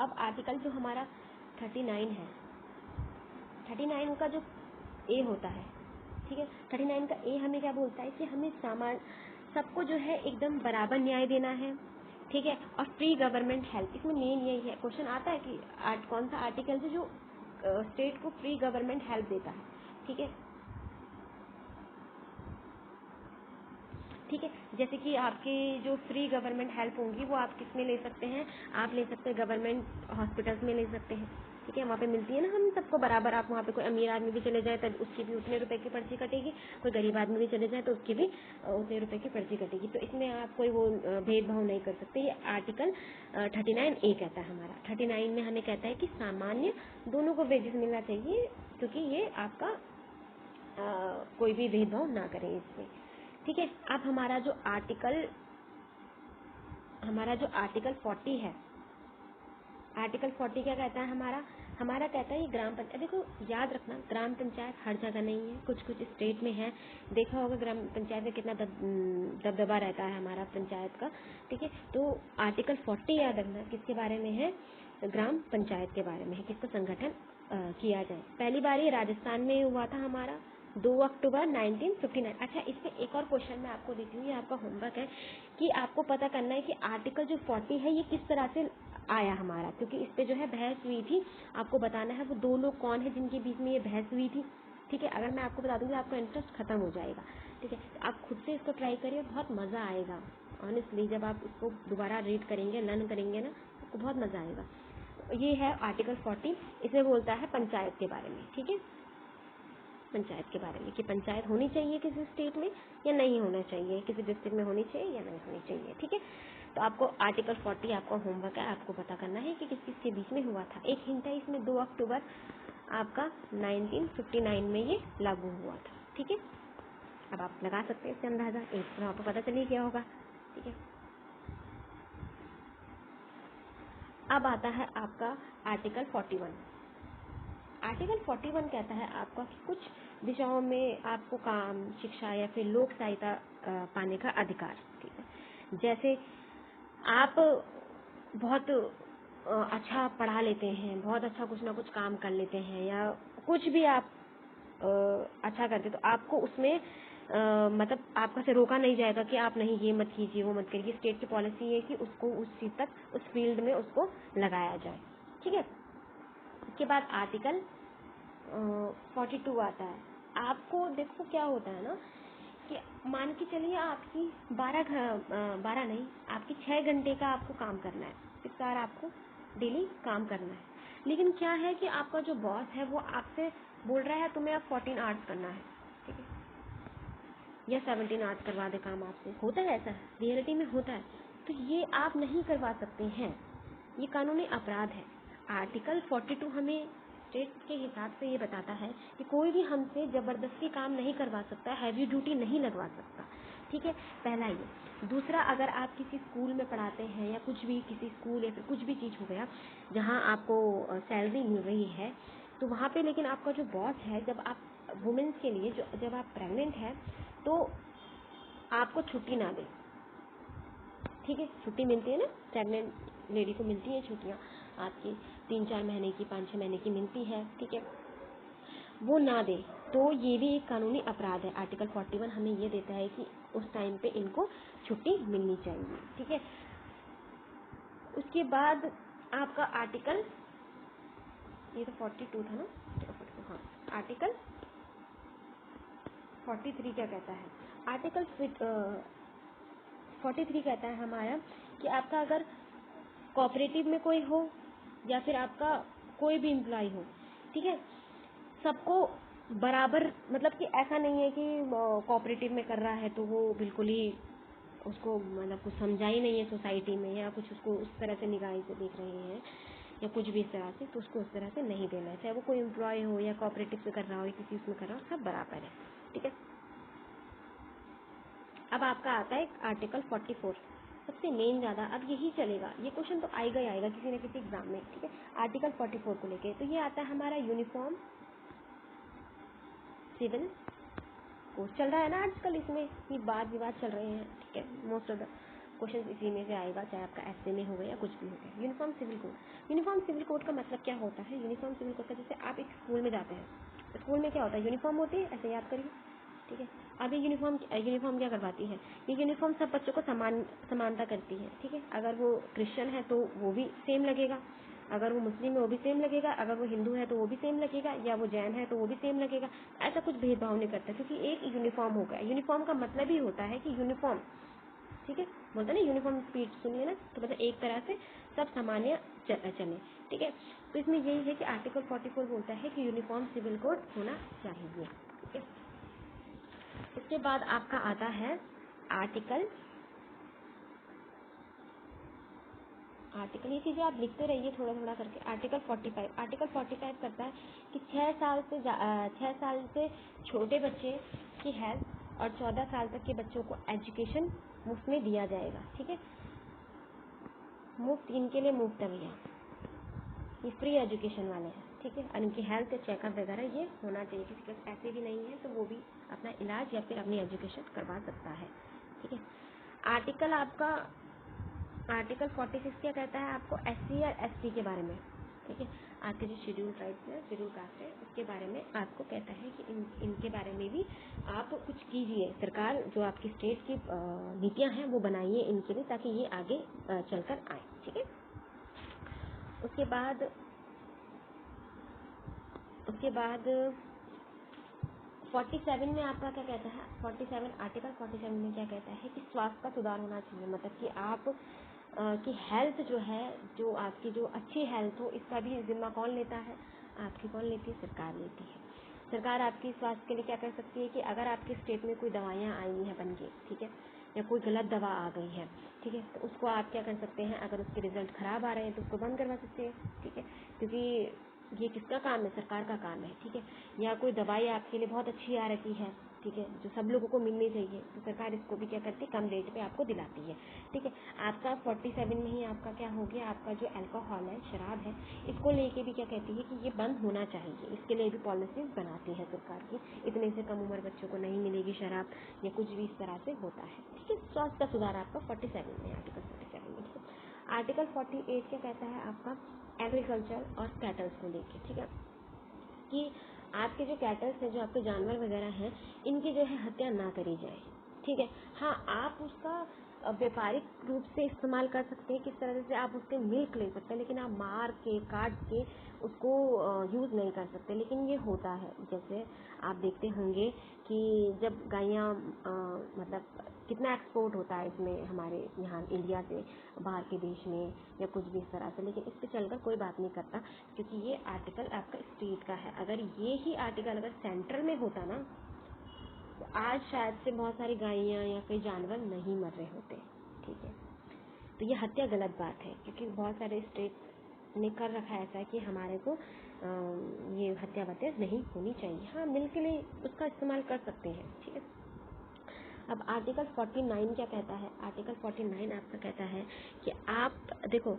अब आर्टिकल जो हमारा 39 है, 39 का जो ए होता है, ठीक है, 39 का ए हमें क्या बोलता है कि हमें सबको जो है एकदम बराबर न्याय देना है, ठीक है, और फ्री गवर्नमेंट हेल्प। इसमें मेन यही है, क्वेश्चन आता है कि कौन सा आर्टिकल है जो स्टेट को फ्री गवर्नमेंट हेल्प देता है, ठीक है, ठीक है। जैसे कि आपकी जो फ्री गवर्नमेंट हेल्प होंगी वो आप किस में ले सकते हैं, आप ले सकते हैं गवर्नमेंट हॉस्पिटल्स में ले सकते हैं, ठीक है, वहाँ पे मिलती है ना हम सबको बराबर। आप वहाँ पे कोई अमीर आदमी भी चले जाए तो उसकी भी उतने रुपए की पर्ची कटेगी, कोई गरीब आदमी भी चले जाए तो उसकी भी उतने रुपए की पर्ची कटेगी। तो इसमें आप कोई वो भेदभाव नहीं कर सकते। ये आर्टिकल 39A कहता है हमारा। 39 में हमें कहता है कि सामान्य दोनों को वेजेस मिलना चाहिए, क्योंकि ये आपका कोई भी भेदभाव ना करें इसमें, ठीक है। अब हमारा जो आर्टिकल 40 है, आर्टिकल 40 क्या कहता है हमारा कहता है ये ग्राम पंचायत, देखो याद रखना ग्राम पंचायत हर जगह नहीं है, कुछ कुछ स्टेट में है। देखा होगा ग्राम पंचायत में कितना दबदबा रहता है हमारा पंचायत का, ठीक है। तो आर्टिकल 40 याद रखना किसके बारे में है, ग्राम पंचायत के बारे में है, किसको संगठन किया जाए। पहली बार ये राजस्थान में हुआ था हमारा 2 अक्टूबर 1959। अच्छा, इस पे एक और क्वेश्चन मैं आपको देती हूँ, ये आपका होमवर्क है कि आपको पता करना है कि आर्टिकल जो 40 है ये किस तरह से आया हमारा, क्योंकि इस पे जो है बहस हुई थी। आपको बताना है वो दो लोग कौन है जिनके बीच में ये बहस हुई थी, ठीक है। अगर मैं आपको बता दूंगी आपका इंटरेस्ट खत्म हो जाएगा, ठीक है। आप खुद से इसको ट्राई करिए, बहुत मज़ा आएगा ऑनेस्टली। जब आप इसको दोबारा रीड करेंगे, लर्न करेंगे ना, आपको बहुत मज़ा आएगा। ये है आर्टिकल 40, इसमें बोलता है पंचायत के बारे में, ठीक है, पंचायत के बारे में कि पंचायत होनी चाहिए किसी स्टेट में या नहीं होना चाहिए, किसी डिस्ट्रिक्ट में होनी चाहिए या नहीं होनी चाहिए, ठीक है। तो आपको आर्टिकल 40 आपका होमवर्क है, आपको पता करना है कि किस किस के बीच में हुआ था। एक हिंट है इसमें, 2 अक्टूबर आपका 1959 में ये लागू हुआ था, ठीक है। अब आप लगा सकते हैं इससे अंदाजा, एक तो आपको पता चलिए क्या होगा, ठीक है। अब आता है आपका आर्टिकल 41। आर्टिकल 41 कहता है आपका कि कुछ दिशाओं में आपको काम, शिक्षा या फिर लोक सहायता पाने का अधिकार, ठीक है। जैसे आप बहुत अच्छा पढ़ा लेते हैं, बहुत अच्छा कुछ ना कुछ काम कर लेते हैं, या कुछ भी आप अच्छा करते, तो आपको उसमें मतलब आपका से रोका नहीं जाएगा कि आप नहीं ये मत कीजिए वो मत करिए। स्टेट की पॉलिसी है कि उसको उस चीज़ तक, उस फील्ड में उसको लगाया जाए, ठीक है। इसके बाद आर्टिकल 42 आता है। आपको देखो क्या होता है ना कि मान के चलिए आपकी 12 नहीं, आपकी 6 घंटे का आपको काम करना है, इस बार आपको डेली काम करना है। लेकिन क्या है कि आपका जो बॉस है वो आपसे बोल रहा है तुम्हें अब 14 आवर्स करना है, ठीक है, या 17 आवर्स करवा दे काम आपसे। होता है ऐसा, रियलिटी में होता है। तो ये आप नहीं करवा सकते हैं, ये कानूनी अपराध है। आर्टिकल 42 हमें स्टेट के हिसाब से ये बताता है कि कोई भी हमसे जबरदस्ती काम नहीं करवा सकता, हैवी ड्यूटी नहीं लगवा सकता, ठीक है। पहला ये। दूसरा, अगर आप किसी स्कूल में पढ़ाते हैं या कुछ भी, किसी स्कूल या फिर कुछ भी चीज़ हो गया जहाँ आपको सैलरी मिल रही है, तो वहाँ पे लेकिन आपका जो बॉस है, जब आप वुमेन्स के लिए जब आप प्रेग्नेंट है तो आपको छुट्टी ना दे, ठीक है, छुट्टी मिलती है ना, प्रेग्नेंट लेडी को मिलती है छुट्टियाँ आपकी 3-4 महीने की, 5-6 महीने की मिलती है, ठीक है, वो ना दे तो ये भी एक कानूनी अपराध है। आर्टिकल 41 हमें ये देता है कि उस टाइम पे इनको छुट्टी मिलनी चाहिए, ठीक है। उसके बाद आपका आर्टिकल, ये तो 42 था ना, हाँ, आर्टिकल 43 क्या कहता है, आर्टिकल 43 कहता है हमारा कि आपका अगर कोऑपरेटिव में कोई हो या फिर आपका कोई भी एम्प्लॉय हो, ठीक है, सबको बराबर, मतलब कि ऐसा नहीं है कि कोऑपरेटिव में कर रहा है तो वो बिल्कुल ही उसको मतलब कुछ समझा ही नहीं है सोसाइटी में, या कुछ उसको उस तरह से निगाह से देख रहे हैं या कुछ भी इस तरह से, तो उसको उस तरह से नहीं देना है, चाहे वो कोई एम्प्लॉय हो या कोऑपरेटिव से कर रहा हो या किसी उसमें कर रहा हो, सब बराबर है, ठीक है। अब आपका आता है आर्टिकल 44, सबसे मेन ज़्यादा अब यही चलेगा, ये क्वेश्चन तो आएगा ही आएगा किसी न किसी एग्जाम में, ठीक है। आर्टिकल 44 को लेके तो ये आता है हमारा यूनिफॉर्म सिविल कोड। चल रहा है ना आजकल, इसमें ये वाद विवाद चल रहे हैं, ठीक है, मोस्ट ऑफ द क्वेश्चन इसी में से आएगा, चाहे आपका ऐसे में हो गया या कुछ भी हो गया। Uniform civil code, uniform civil code का मतलब क्या होता है? यूनिफॉर्म सिविल कोड का, जैसे आप एक स्कूल में जाते हैं, स्कूल में क्या होता है? यूनिफॉर्म होती है, ऐसे याद करिए, ठीक है। अब ये यूनिफॉर्म क्या करवाती है? ये यूनिफॉर्म सब बच्चों को समानता करती है, ठीक है। अगर वो क्रिश्चियन है तो वो भी सेम लगेगा, अगर वो मुस्लिम है वो भी सेम लगेगा, अगर वो हिंदू है तो वो भी सेम लगेगा, या वो जैन है तो वो भी सेम लगेगा। ऐसा कुछ भेदभाव नहीं करता, क्योंकि एक यूनिफॉर्म हो गया। यूनिफॉर्म का मतलब ही होता है कि यूनिफॉर्म, ठीक है, बोलते हैं ना यूनिफॉर्म स्पीड, सुनिए ना, तो मतलब एक तरह से सब सामान्य चले, ठीक है। तो इसमें यही है कि आर्टिकल 44 बोलता है कि यूनिफॉर्म सिविल कोड होना चाहिए, ठीक है। इसके बाद आपका आता है आर्टिकल ये चीज़ें आप लिखते रहिए थोड़ा थोड़ा करके। आर्टिकल 45 करता है कि 6 साल से छोटे बच्चे की हेल्थ और 14 साल तक के बच्चों को एजुकेशन मुफ्त में दिया जाएगा, ठीक है। मुफ्त, इनके लिए मुफ्त है भैया, ये फ्री एजुकेशन वाले हैं, ठीक है। और इनकी हेल्थ चेकअप वगैरह ये होना चाहिए, किसी के पैसे भी नहीं है तो वो भी अपना इलाज या फिर अपनी एजुकेशन करवा सकता है, ठीक है। आर्टिकल 46 क्या कहता है आपको? SC और ST के बारे में, ठीक है। आपके जो शेड्यूल ट्राइब्स है, शेड्यूल कास्ट है, उसके बारे में आपको कहता है कि इनके बारे में भी आप कुछ कीजिए। सरकार जो आपकी स्टेट की नीतियां हैं वो बनाइए इनके लिए, ताकि ये आगे चलकर आए, ठीक है। उसके बाद 47 में आपका क्या कहता है? आर्टिकल 47 में क्या कहता है कि स्वास्थ्य का सुधार होना चाहिए। मतलब कि आप कि हेल्थ जो है, जो आपकी जो अच्छी हेल्थ हो, इसका भी जिम्मा कौन लेता है? आपकी कौन लेती है? सरकार लेती है। सरकार आपकी स्वास्थ्य के लिए क्या कर सकती है कि अगर आपके स्टेट में कोई दवाइयाँ आई हैं बन के, ठीक है, या कोई गलत दवा आ गई है, ठीक है, तो उसको आप क्या कर सकते हैं? अगर उसके रिजल्ट खराब आ रहे हैं तो उसको बंद करवा सकते हैं, ठीक है। क्योंकि ये किसका काम है? सरकार का काम है, ठीक है। या कोई दवाई आपके लिए बहुत अच्छी आ रही है, ठीक है, जो सब लोगों को मिलनी चाहिए, तो सरकार इसको भी क्या करती है? कम रेट पे आपको दिलाती है, ठीक है। आपका 47 में ही आपका क्या हो गया? आपका जो अल्कोहल है, शराब है, इसको लेके भी क्या कहती है कि ये बंद होना चाहिए। इसके लिए भी पॉलिसीज बनाती है सरकार की। इतने से कम उम्र बच्चों को नहीं मिलेगी शराब, या कुछ भी इस तरह से होता है, ठीक है। स्वास्थ्य का सुधार आपका 47 में, आर्टिकल 47 में, ठीक है। आर्टिकल 48 क्या कहता है आपका? एग्रीकल्चर और कैटल्स को लेके, ठीक है, कि आपके जो कैटल्स हैं, जो आपके जानवर वगैरह हैं, इनकी जो है हत्या ना करी जाए, ठीक है। हाँ, आप उसका व्यापारिक रूप से इस्तेमाल कर सकते हैं, किस तरह से आप उसके मिल्क ले सकते हैं, लेकिन आप मार के काट के उसको यूज़ नहीं कर सकते। लेकिन ये होता है, जैसे आप देखते होंगे कि जब गायें मतलब कितना एक्सपोर्ट होता है इसमें हमारे यहाँ इंडिया से बाहर के देश में, या कुछ भी इस तरह से, लेकिन इस पर चलकर कोई बात नहीं करता, क्योंकि ये आर्टिकल आपका स्टेट का है। अगर ये ही आर्टिकल अगर सेंट्रल में होता ना, तो आज शायद से बहुत सारी गायें या कई जानवर नहीं मर रहे होते, ठीक है। तो ये हत्या गलत बात है, क्योंकि बहुत सारे स्टेट ने कर रखा है ऐसा कि हमारे को ये हत्या वत्या नहीं होनी चाहिए। हाँ, मिल के लिए उसका इस्तेमाल कर सकते हैं, ठीक है। अब आर्टिकल 49 क्या कहता है? आर्टिकल 49 आपका कहता है कि आप देखो,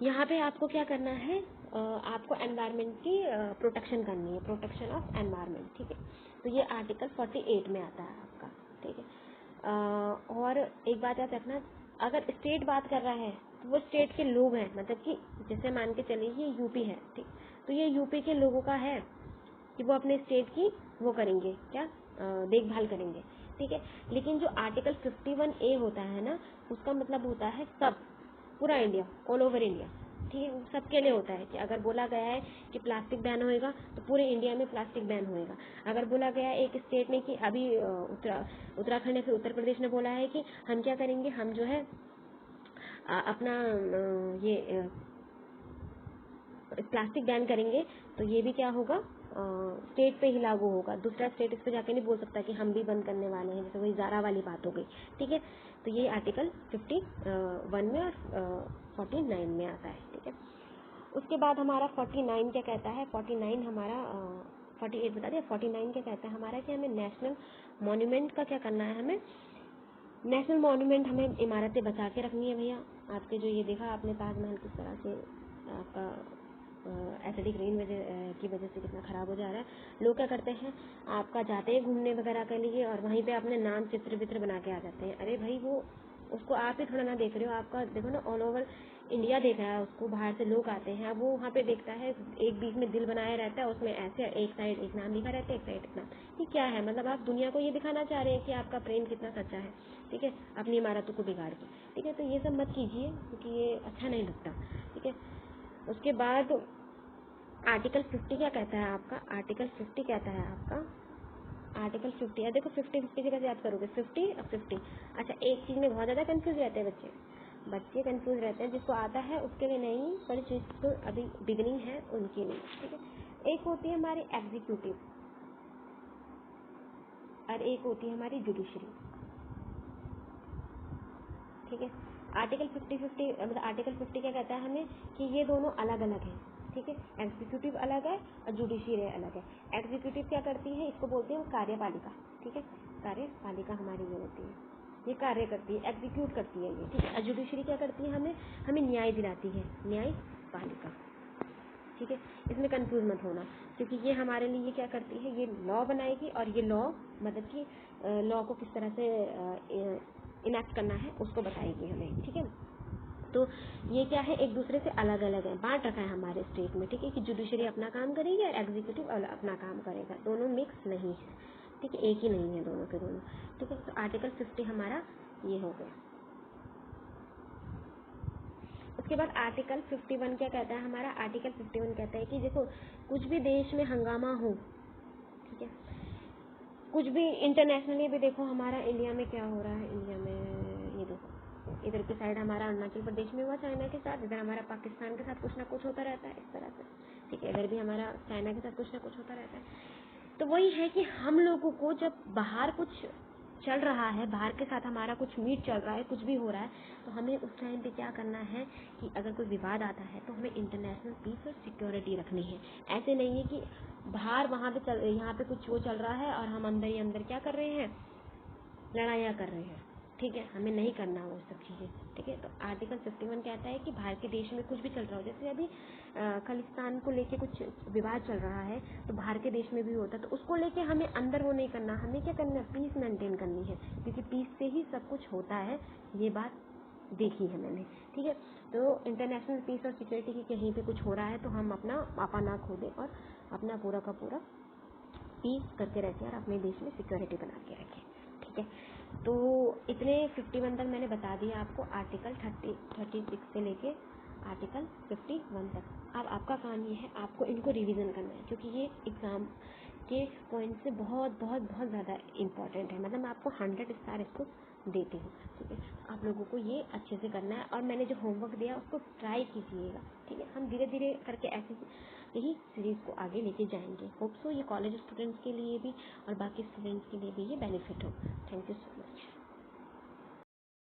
यहाँ पे आपको क्या करना है? आपको एनवायरनमेंट की प्रोटेक्शन करनी है, प्रोटेक्शन ऑफ एनवायरनमेंट, ठीक है। तो ये आर्टिकल 48 में आता है आपका, ठीक है। और एक बात याद रखना, अगर स्टेट बात कर रहा है तो वो स्टेट के लोग हैं, मतलब कि जैसे मान के चलिए ये यूपी है, ठीक, तो ये यूपी के लोगों का है कि वो अपने स्टेट की वो करेंगे, क्या देखभाल करेंगे, ठीक है। लेकिन जो आर्टिकल 51A होता है ना, उसका मतलब होता है सब, पूरा इंडिया, ऑल ओवर इंडिया, ठीक है। सबके लिए होता है कि अगर बोला गया है कि प्लास्टिक बैन होएगा तो पूरे इंडिया में प्लास्टिक बैन होएगा। अगर बोला गया है एक स्टेट में कि अभी उत्तराखंड या फिर उत्तर प्रदेश ने बोला है कि हम क्या करेंगे, हम जो है अपना ये प्लास्टिक बैन करेंगे, तो ये भी क्या होगा? स्टेट पे ही लागू होगा। दूसरा स्टेट इस पे जाके नहीं बोल सकता कि हम भी बंद करने वाले हैं, जैसे वही ज़ारा वाली बात हो गई, ठीक है। तो ये आर्टिकल 51 में और 49 में आता है, ठीक है। उसके बाद हमारा 49 क्या कहता है? 49 हमारा 48 बता दिया, 49 क्या कहता है हमारा कि हमें नेशनल मॉन्यूमेंट का क्या करना है? हमें नेशनल मॉन्यूमेंट, हमें इमारतें बचा के रखनी है भैया। आपके जो ये देखा आपने ताजमहल किस तरह से आपका एसिडिक रेन की वजह से कितना ख़राब हो जा रहा है। लोग क्या करते हैं, आपका जाते हैं घूमने वगैरह के लिए और वहीं पे अपने नाम चित्र वित्र बना के आ जाते हैं। अरे भाई, वो उसको आप ही थोड़ा ना देख रहे हो, आपका देखो ना ऑल ओवर इंडिया देख रहा है उसको, बाहर से लोग आते हैं, वो वहाँ पे देखता है, एक बीच में दिल बनाया रहता है, उसमें ऐसे एक साइड एक नाम लिखा रहता है, एक साइड एक नाम। ये क्या है, मतलब आप दुनिया को ये दिखाना चाह रहे हैं कि आपका प्रेम कितना सच्चा है, ठीक है, अपनी इमारतों को बिगाड़ के, ठीक है। तो ये सब मत कीजिए क्योंकि ये अच्छा नहीं लगता, ठीक है। उसके बाद आर्टिकल 50 क्या कहता है आपका, आर्टिकल 50 कहता है आपका, आर्टिकल 50 या देखो 50 से कैसे याद करोगे, 50 और 50। अच्छा, एक चीज़ में बहुत ज़्यादा कंफ्यूज रहते हैं बच्चे कंफ्यूज रहते हैं, जिसको आता है उसके लिए नहीं, पर जिसको अभी बिगनिंग है उनके लिए, ठीक है। एक होती है हमारी एग्जीक्यूटिव और एक होती है हमारी जुडिशरी, ठीक है। आर्टिकल 50 मतलब आर्टिकल 50 क्या कहता है हमें कि ये दोनों अलग अलग हैं, ठीक है। एग्जीक्यूटिव अलग है और जुडिशरी अलग है। एग्जीक्यूटिव क्या करती है, इसको बोलते हैं कार्यपालिका, ठीक है। कार्यपालिका हमारी ये होती है, ये कार्य करती है, एग्जीक्यूट करती है ये, ठीक है। और जुडिशरी क्या करती है, हमें न्याय दिलाती है, न्यायपालिका, ठीक है। इसमें कंफ्यूज मत होना, क्योंकि ये हमारे लिए क्या करती है, ये लॉ बनाएगी और ये लॉ मतलब कि लॉ को किस तरह से इनैक्ट करना है उसको बताएगी हमें, ठीक है। तो ये क्या है, एक दूसरे से अलग अलग है, बांट रखा है हमारे स्टेट में, ठीक है, कि जुडिशरी अपना काम करेगी और एग्जीक्यूटिव अपना काम करेगा, दोनों मिक्स नहीं है, ठीक है, एक ही नहीं है दोनों के दोनों, ठीक है। तो आर्टिकल 50 हमारा ये हो गया। उसके बाद आर्टिकल 51 क्या कहता है हमारा, आर्टिकल 51 कहता है कि देखो कुछ भी देश में हंगामा हो, ठीक है, कुछ भी इंटरनेशनली भी देखो हमारा इंडिया में क्या हो रहा है, इंडिया में ये देखो इधर की साइड हमारा अरुणाचल प्रदेश में हुआ चाइना के साथ, इधर हमारा पाकिस्तान के साथ कुछ ना कुछ होता रहता है इस तरह से, ठीक है। इधर भी हमारा चाइना के साथ कुछ ना कुछ होता रहता है। तो वही है कि हम लोगों को जब बाहर कुछ चल रहा है, बाहर के साथ हमारा कुछ मीट चल रहा है, कुछ भी हो रहा है, तो हमें उस टाइम पे क्या करना है कि अगर कोई विवाद आता है तो हमें इंटरनेशनल पीस और सिक्योरिटी रखनी है। ऐसे नहीं है कि बाहर वहाँ पे यहाँ पे कुछ वो चल रहा है और हम अंदर ही अंदर क्या कर रहे हैं, लड़ाइयाँ कर रहे हैं, ठीक है, हमें नहीं करना वो सब चीज़ें, ठीक है। तो आर्टिकल 51 कहता है कि बाहर के देश में कुछ भी चल रहा हो, जैसे अभी खालिस्तान को लेके कुछ विवाद चल रहा है तो बाहर के देश में भी होता है, तो उसको लेके हमें अंदर वो नहीं करना, हमें क्या करना है, पीस मेंटेन करनी है, क्योंकि पीस से ही सब कुछ होता है, ये बात देखी है मैंने, ठीक है। तो इंटरनेशनल पीस और सिक्योरिटी की कहीं पे कुछ हो रहा है तो हम अपना आपा ना खो दें और अपना पूरा का पूरा पीस करके रखें और अपने देश में सिक्योरिटी बना के रखें, ठीक है। तो इतने 51 तक मैंने बता दिया आपको, आर्टिकल 36 से लेके आर्टिकल 51 तक। अब आपका काम ये है, आपको इनको रिवीजन करना है, क्योंकि ये एग्ज़ाम के पॉइंट से बहुत बहुत बहुत ज़्यादा इंपॉर्टेंट है, मतलब मैं आपको 100 स्टार इसको देती हूँ, ठीक है। आप लोगों को ये अच्छे से करना है और मैंने जो होमवर्क दिया उसको ट्राई कीजिएगा, ठीक है। हम धीरे धीरे करके ऐसे यही सीरीज़ को आगे लेके जाएंगे। होप सो ये कॉलेज स्टूडेंट्स के लिए भी और बाकी स्टूडेंट्स के लिए भी ये बेनिफिट हो। Thank you so much.